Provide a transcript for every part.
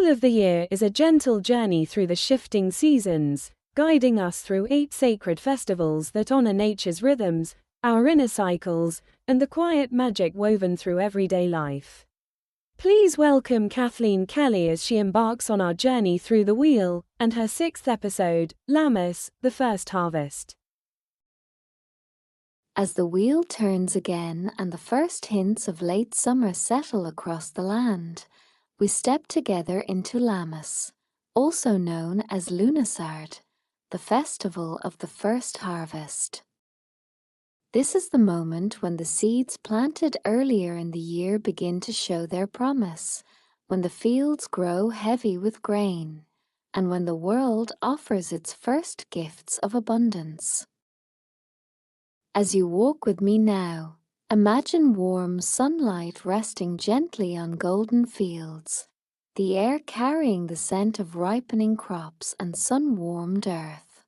Wheel of the Year is a gentle journey through the shifting seasons, guiding us through 8 sacred festivals that honor nature's rhythms, our inner cycles, and the quiet magic woven through everyday life. Please welcome Kathleen Kelly as she embarks on our journey through the wheel, and her 6th episode, Lammas, the First Harvest. As the wheel turns again and the first hints of late summer settle across the land, we step together into Lammas, also known as Lughnasadh, the festival of the first harvest. This is the moment when the seeds planted earlier in the year begin to show their promise, when the fields grow heavy with grain, and when the world offers its first gifts of abundance. As you walk with me now, imagine warm sunlight resting gently on golden fields, the air carrying the scent of ripening crops and sun-warmed earth.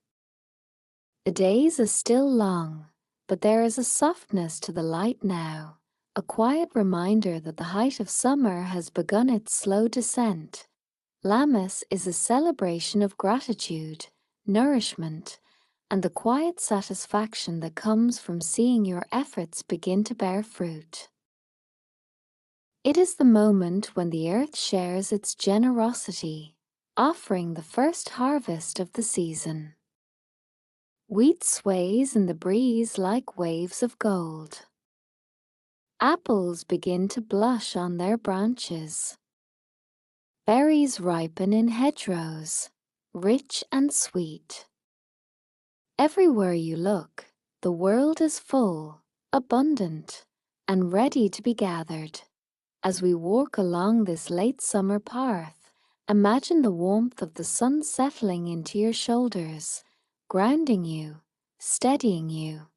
The days are still long, but there is a softness to the light now, a quiet reminder that the height of summer has begun its slow descent. Lammas is a celebration of gratitude, nourishment, and the quiet satisfaction that comes from seeing your efforts begin to bear fruit. It is the moment when the earth shares its generosity, offering the first harvest of the season. Wheat sways in the breeze like waves of gold. Apples begin to blush on their branches. Berries ripen in hedgerows, rich and sweet. Everywhere you look, the world is full, abundant, and ready to be gathered. As we walk along this late summer path, imagine the warmth of the sun settling into your shoulders, grounding you, steadying you.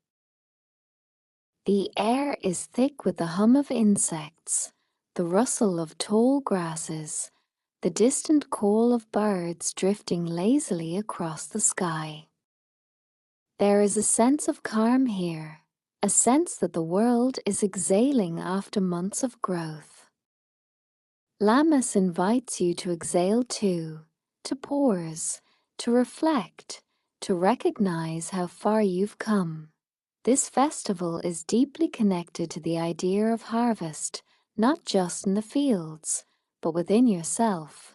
The air is thick with the hum of insects, the rustle of tall grasses, the distant call of birds drifting lazily across the sky. There is a sense of calm here, a sense that the world is exhaling after months of growth. Lammas invites you to exhale too, to pause, to reflect, to recognize how far you've come. This festival is deeply connected to the idea of harvest, not just in the fields, but within yourself.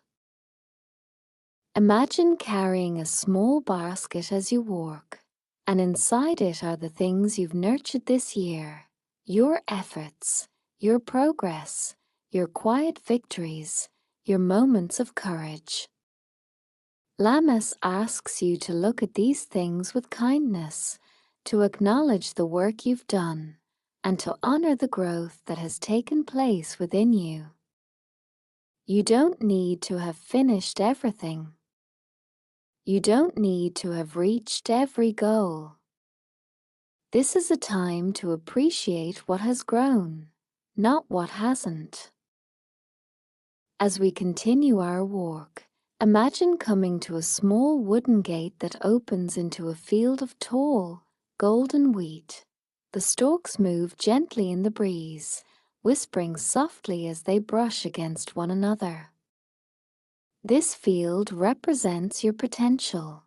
Imagine carrying a small basket as you walk, and inside it are the things you've nurtured this year, your efforts, your progress, your quiet victories, your moments of courage. Lammas asks you to look at these things with kindness, to acknowledge the work you've done, and to honor the growth that has taken place within you. You don't need to have finished everything. You don't need to have reached every goal. This is a time to appreciate what has grown, not what hasn't. As we continue our walk, imagine coming to a small wooden gate that opens into a field of tall, golden wheat. The stalks move gently in the breeze, whispering softly as they brush against one another. This field represents your potential,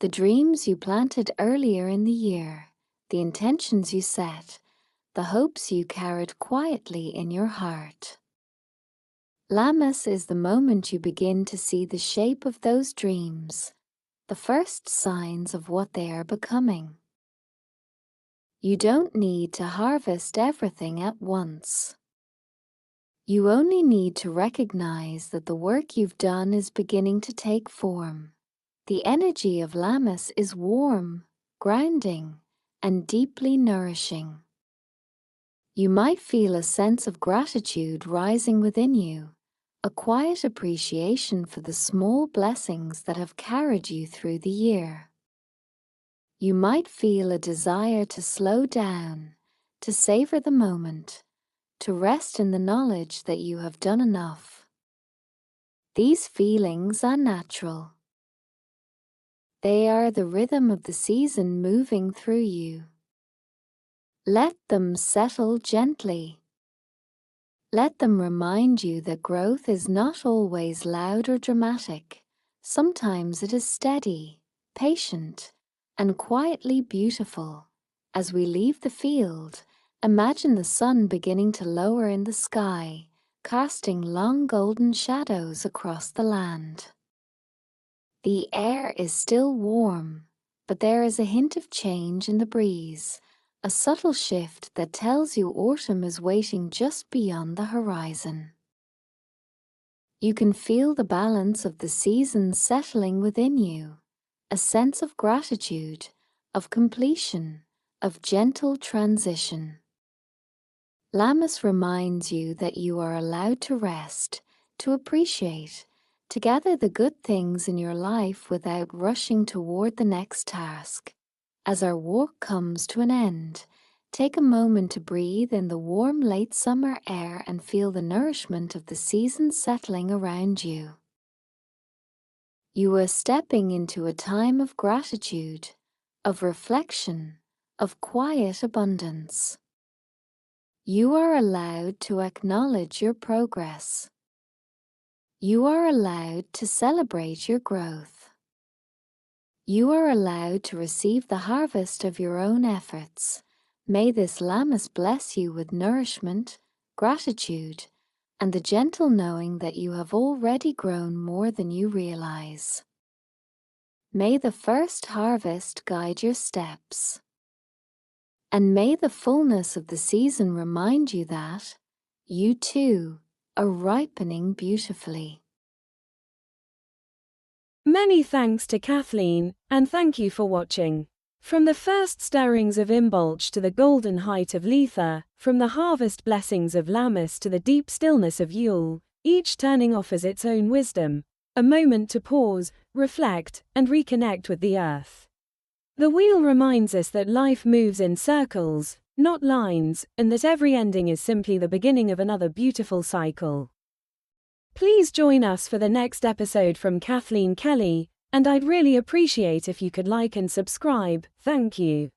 the dreams you planted earlier in the year, the intentions you set, the hopes you carried quietly in your heart. Lammas is the moment you begin to see the shape of those dreams, the first signs of what they are becoming. You don't need to harvest everything at once. You only need to recognize that the work you've done is beginning to take form. The energy of Lammas is warm, grounding, and deeply nourishing. You might feel a sense of gratitude rising within you, a quiet appreciation for the small blessings that have carried you through the year. You might feel a desire to slow down, to savor the moment, to rest in the knowledge that you have done enough. These feelings are natural. They are the rhythm of the season moving through you. Let them settle gently. Let them remind you that growth is not always loud or dramatic. Sometimes it is steady, patient, and quietly beautiful. As we leave the field, imagine the sun beginning to lower in the sky, casting long golden shadows across the land. The air is still warm, but there is a hint of change in the breeze, a subtle shift that tells you autumn is waiting just beyond the horizon. You can feel the balance of the seasons settling within you, a sense of gratitude, of completion, of gentle transition. Lammas reminds you that you are allowed to rest, to appreciate, to gather the good things in your life without rushing toward the next task. As our walk comes to an end, take a moment to breathe in the warm late summer air and feel the nourishment of the seasons settling around you. You are stepping into a time of gratitude, of reflection, of quiet abundance. You are allowed to acknowledge your progress. You are allowed to celebrate your growth. You are allowed to receive the harvest of your own efforts. May this Lammas bless you with nourishment, gratitude, and the gentle knowing that you have already grown more than you realize. May the first harvest guide your steps. And may the fullness of the season remind you that you too are ripening beautifully. Many thanks to Kathleen, and thank you for watching. From the first stirrings of Imbolc to the golden height of Letha, from the harvest blessings of Lammas to the deep stillness of Yule, each turning offers its own wisdom, a moment to pause, reflect, and reconnect with the earth. The wheel reminds us that life moves in circles, not lines, and that every ending is simply the beginning of another beautiful cycle. Please join us for the next episode from Kathleen Kelly, and I'd really appreciate if you could like and subscribe. Thank you.